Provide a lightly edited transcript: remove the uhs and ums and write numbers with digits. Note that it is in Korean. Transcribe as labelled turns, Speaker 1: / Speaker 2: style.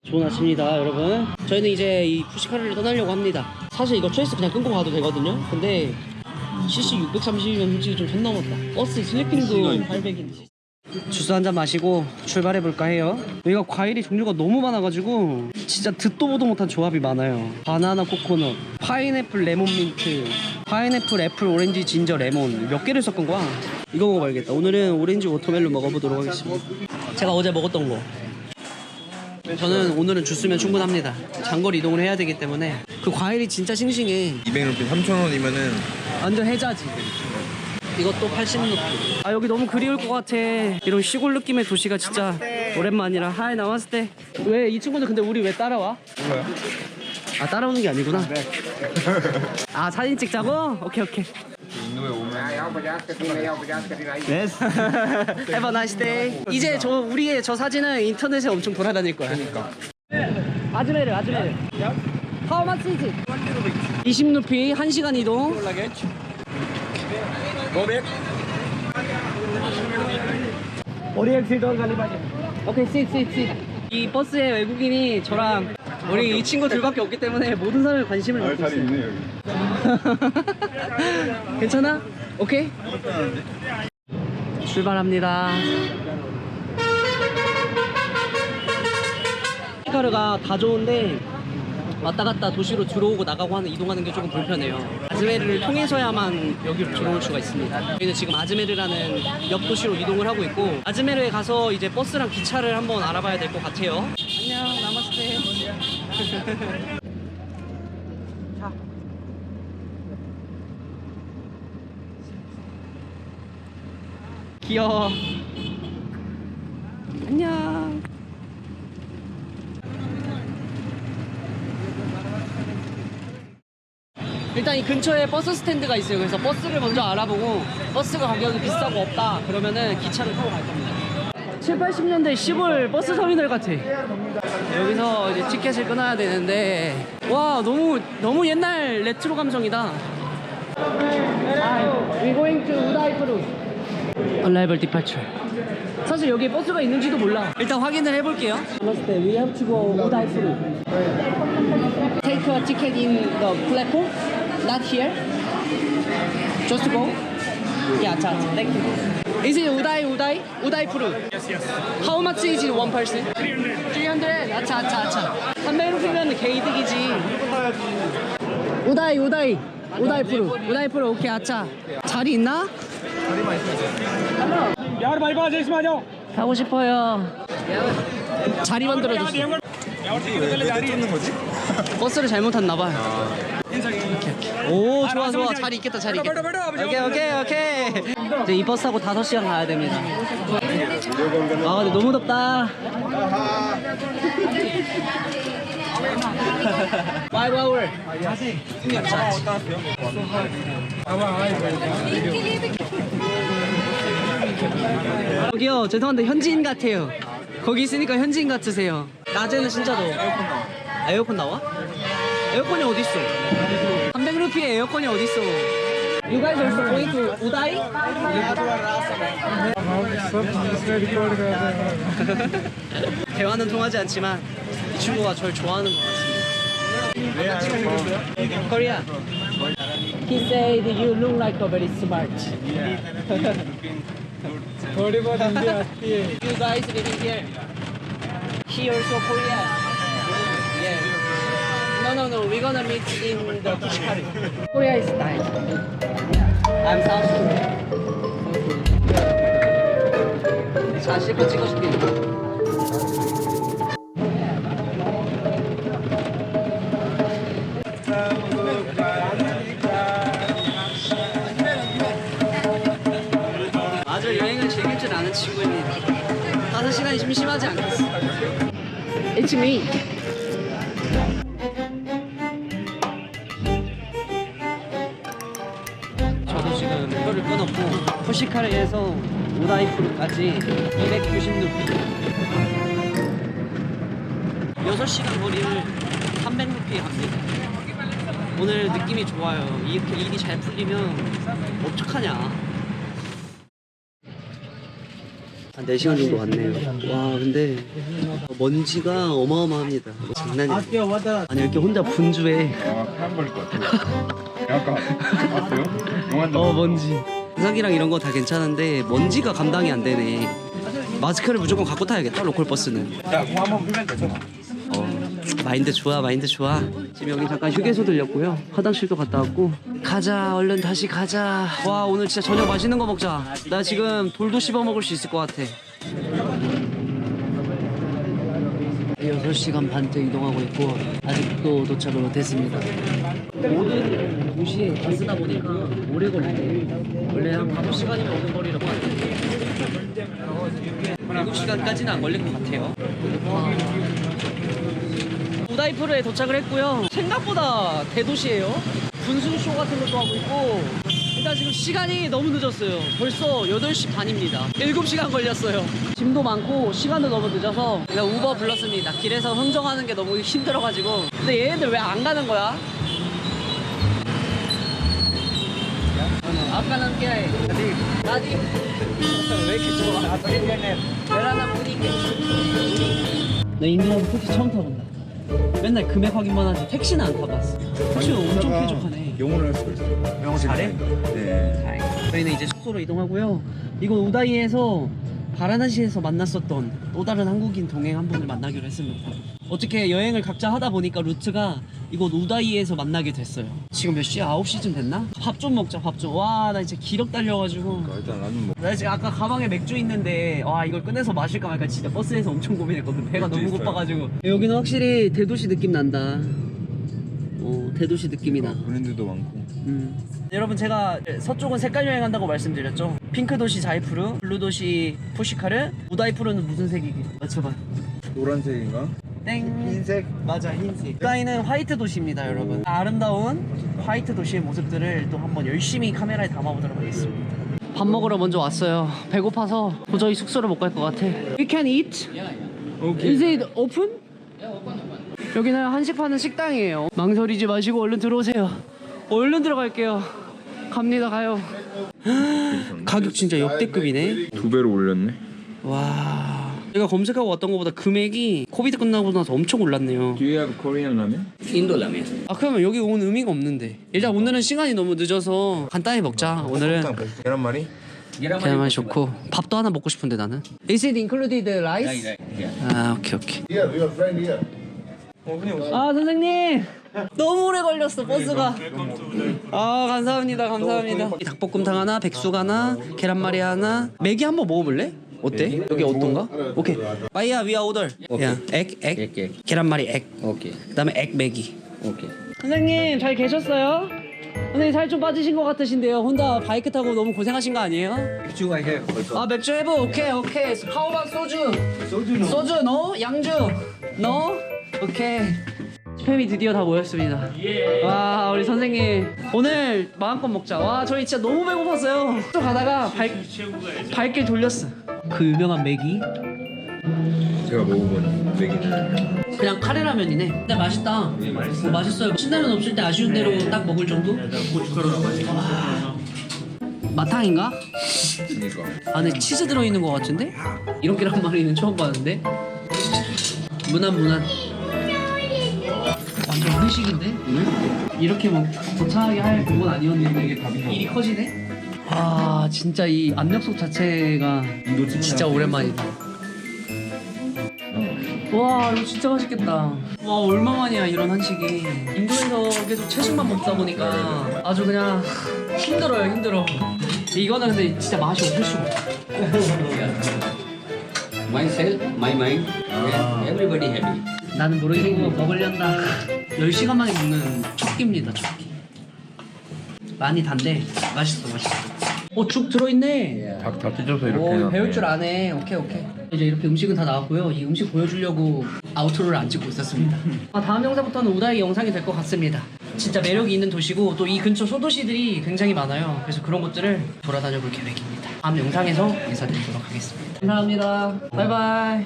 Speaker 1: 좋은 아침입니다 여러분. 저희는 이제 이 푸시카르를 떠나려고 합니다. 사실 이거 트레이스 그냥 끊고 가도 되거든요. 근데 CC 630이면 솔직히 좀 선 넘었다. 버스 슬리핑도 800인지. 주스 한잔 마시고 출발해볼까 해요. 여기가 과일이 종류가 너무 많아가지고 진짜 듣도 보도 못한 조합이 많아요. 바나나 코코넛, 파인애플 레몬 민트, 파인애플 애플 오렌지 진저 레몬 몇 개를 섞은 거야. 이거 먹어봐야겠다. 오늘은 오렌지 워터멜론 먹어보도록 하겠습니다. 제가 어제 먹었던 거. 저는 오늘은 주스면 충분합니다. 장거리 이동을 해야 되기 때문에. 그 과일이 진짜 싱싱해.
Speaker 2: 200루피 3,000원이면은
Speaker 1: 완전 해자지. 이것도 80루피. 아 여기 너무 그리울 것 같아. 이런 시골 느낌의 도시가 진짜 오랜만이라. 하이 나왔을 때. 왜 이 친구들 근데 우리 왜 따라와?
Speaker 2: 뭐야?
Speaker 1: 아 따라오는 게 아니구나. 아 사진 찍자고? 오케이 오케이.
Speaker 2: 인도에 오면
Speaker 1: Yes. Have a nice day. 이제 우리의 저 사진은 인터넷에 엄청 돌아다닐 거야.
Speaker 2: 그러니까
Speaker 1: 아즈메르. How much is it? 20루피 1시간 이동. 오케이 sit. 이 버스에 외국인이 저랑 우리 이 친구 둘밖에 없기 때문에 모든 사람의 관심을 받고 있어요.
Speaker 2: 있네 여기.
Speaker 1: 괜찮아? 오케이? 출발합니다. 푸시카르가 다 좋은데 왔다 갔다 도시로 들어오고 나가고 하는 이동하는 게 조금 불편해요. 아즈메르를 통해서야만 여기로 들어올 수가 있습니다. 저희는 지금 아즈메르라는 옆 도시로 이동을 하고 있고, 아즈메르에 가서 이제 버스랑 기차를 한번 알아봐야 될 것 같아요. 안녕, 나마스테. 자. 귀여워. 안녕. 일단 이 근처에 버스 스탠드가 있어요. 그래서 버스를 먼저 알아보고, 버스가 가격이 비싸고 없다 그러면은 기차를 타고 갈 겁니다. 7, 80년대 시골 버스 터미널 같아. 여기서 이제 티켓을 끊어야 되는데, 와 너무 옛날 레트로 감성이다. We're going to 우다이프루. Arrival departure. 사실 여기에 버스가 있는지도 몰라. 일단 확인을 해볼게요. We have to go 우다이프루. Take a ticket in the platform. Not here. Just go. Yeah, thank you. Is it 우다이프루?
Speaker 3: Yes.
Speaker 1: How much is it one person? 300. 아차. 300루피면 개이득이지. 우다이프루. 오케이, 아차. 자리 있나?
Speaker 3: यार भाई पास इसमें आ जाओ
Speaker 1: 가고 싶어요. 자리 만들어줬어.
Speaker 2: 왜 쫓는 거지?
Speaker 1: 버스를 잘못 탔나봐. 오, 좋아. 자리 있겠다. 오케이. 이제 이 버스 타고 5시간 가야 됩니다. 아, 근데 너무 덥다. 5 hour. 여기요, 죄송한데 현지인 같아요. 거기 있으니까 현지인 같으세요. 낮에는 진짜 더워. 에어컨 나와? 에어컨이 어딨어? 300루피에 에어컨이 어딨어? You guys also going to 우다이? 대화는 통하지 않지만 이 친구가 절 좋아하는 것 같습니다. Korea. He said you look like a very smart.
Speaker 3: थोड़ी बहुत हिंदी आती है
Speaker 1: You guys living here? He also Korean. Yeah. No. We're gonna meet in the Pushkari. Korea is nice. I'm South Korea. 자, 실컷 찍어줄게. 아주 여행을 즐길 줄 아는 친구입니다. 5시간이 심심하지 않겠어. It's me. 저도 지금 표를 끊었고 푸시카르에서 우다이프루까지 290루피 6시간 거리를 300루피에 갑니다. 오늘 느낌이 좋아요. 이렇게 일이 잘 풀리면 어떡하냐. 한 4시간 정도 왔네요. 와 근데 먼지가 어마어마합니다. 장난이 아니야. 아니 이렇게 혼자 분주해.
Speaker 2: 한 벌일 것 같아요. 약간 봤어요? 영화도
Speaker 1: 먼지. 의상이랑 이런 거 다 괜찮은데 먼지가 감당이 안 되네. 마스크를 무조건 갖고 타야겠다 로컬 버스는.
Speaker 2: 야, 공 한번 풀면 되죠?
Speaker 1: 마인드 좋아 마인드 좋아. 지금 여기 잠깐 휴게소 들렸고요. 화장실도 갔다 왔고 가자 얼른 다시 가자. 와 오늘 진짜 저녁 맛있는 거 먹자. 나 지금 돌도 씹어 먹을 수 있을 것 같아. 6시간 반째 이동하고 있고 아직도 도착을 못했습니다. 모든 도시에 다 쓰다 보니까 오래 걸리네. 원래 한 5시간이면 오는 거리라고 하는데 7시간까지는 안 걸릴 것 같아요. 우다이푸르에 도착을 했고요. 생각보다 대도시예요. 분수쇼 같은 것도 하고 있고 일단 지금 시간이 너무 늦었어요. 벌써 8시 반입니다. 7시간 걸렸어요. 짐도 많고 시간도 너무 늦어서 그냥 우버 불렀습니다. 길에서 흥정하는 게 너무 힘들어가지고. 근데 얘네들 왜 안 가는 거야? 아까는 깨 나디 왜 이렇게 좋아? 베라나 분위기. 나 인도 와서 택시 처음 타본다. 맨날 금액 확인만 하지 택시는 안 타봤어. 택시는 엄청 쾌적하네.
Speaker 2: 영어를 할 수가 있어요. 영어
Speaker 1: 잘해?
Speaker 2: 네.
Speaker 1: 저희는 이제 숙소로 이동하고요. 이곳 우다이에서 바라나시에서 만났었던 또 다른 한국인 동행 한 분을 만나기로 했습니다. 어떻게 여행을 각자 하다 보니까 루트가 이곳 우다이에서 만나게 됐어요. 지금 몇 시야? 9시쯤 됐나? 밥 좀 먹자 밥 좀. 와 나 진짜 기력 달려가지고
Speaker 2: 일단 라면 먹.
Speaker 1: 나 지금 아까 가방에 맥주 있는데 와 이걸 꺼내서 마실까 말까 진짜 버스에서 엄청 고민했거든. 배가 너무
Speaker 2: 맥주 있어요?
Speaker 1: 고파가지고. 여기는 확실히 대도시 느낌 난다. 대도시 느낌이 나.
Speaker 2: 브랜드도 많고.
Speaker 1: 여러분 제가 서쪽은 색깔 여행한다고 말씀드렸죠. 핑크 도시 자이푸르, 블루 도시 푸시카르, 우다이푸르는 무슨 색이기? 맞춰봐.
Speaker 2: 노란색인가?
Speaker 1: 땡.
Speaker 2: 흰색?
Speaker 1: 맞아 흰색. 우다이는 화이트 도시입니다 여러분. 아름다운 화이트 도시의 모습들을 또 한번 열심히 카메라에 담아보도록 하겠습니다. 밥 먹으러 먼저 왔어요. 배고파서 도저히 숙소를 못 갈 것 같아. We can eat? Is it open? 여기는 한식 파는 식당이에요. 망설이지 마시고 얼른 들어오세요. 얼른 들어갈게요. 갑니다 가요. 가격 진짜 역대급이네.
Speaker 2: 2배로 올렸네.
Speaker 1: 와 제가 검색하고 왔던 것보다 금액이 코비드 끝나고 나서 엄청 올랐네요.
Speaker 2: Do you have Korean 라면?
Speaker 1: 인도 라면. 그러면 여기 온 의미가 없는데. 일단 오늘은 시간이 너무 늦어서 간단히 먹자. 오늘은
Speaker 2: 계란말이?
Speaker 1: 계란말이 좋고 밥도 하나 먹고 싶은데 나는. Is it included rice? 아 오케이. 아 선생님 너무 오래 걸렸어 버스가. 아 감사합니다. 이 닭볶음탕 하나, 백숙 하나, 계란말이 하나. 맥이 한번 먹어볼래? 어때? 여기 어떤가? 오케이. 빠이야 위아 오더. 야, 액. 계란말이 액.
Speaker 4: 오케이.
Speaker 1: 그다음에 액 맥이.
Speaker 4: 오케이.
Speaker 1: 선생님 잘 계셨어요? 선생님 살 좀 빠지신 것 같으신데요. 혼자 바이크 타고 너무 고생하신 거 아니에요?
Speaker 4: 맥주가 해.
Speaker 1: 아 맥주 해보. 오케이. How about 소주? 소주 no? 양주 no? 오케이. 스팸이 드디어 다 모였습니다. 와 우리 선생님 오늘 마음껏 먹자. 와 저희 진짜 너무 배고팠어요. 또 가다가 발길 돌렸어. 그 유명한 맥이
Speaker 2: 제가 먹어본 맥이는
Speaker 1: 그냥 카레라면이네. 근데 맛있다. 맛있어요. 신라면 없을 때 아쉬운 대로 딱 먹을 정도? 와. 마탕인가?
Speaker 2: 그니까.
Speaker 1: 안에 치즈 들어있는 것 같은데? 이런 계란말이는 처음 봤는데? 무난 완전 한식인데? 이렇게 막 거창하게 할 그건 아니었는데 일이 커지네? 아 진짜 이 압력솥 자체가 진짜 오랜만이다. 와 이거 진짜 맛있겠다. 와 얼마만이야 이런 한식이. 인도에서 계속 채식만 먹다 보니까 아주 그냥 힘들어. 이거는 근데 진짜 맛이 없을 수가 없어.
Speaker 4: Myself, my mind, everybody happy.
Speaker 1: 나는 모르겠고 먹으련다. 10시간 만에 먹는 첫 끼입니다. 첫 끼. 많이 단데 맛있어. 죽 들어있네.
Speaker 2: 닭 다 찢어서 이렇게
Speaker 1: 오
Speaker 2: 해놨네.
Speaker 1: 배울 줄 아네. 오케이. 이제 이렇게 음식은 다 나왔고요. 이 음식 보여주려고 아우트로를 안 찍고 있었습니다. 다음 영상부터는 우다이 영상이 될 것 같습니다. 진짜 매력이 있는 도시고 또 이 근처 소도시들이 굉장히 많아요. 그래서 그런 곳들을 돌아다녀 볼 계획입니다. 다음 영상에서 인사드리도록 하겠습니다. 감사합니다. 바이바이.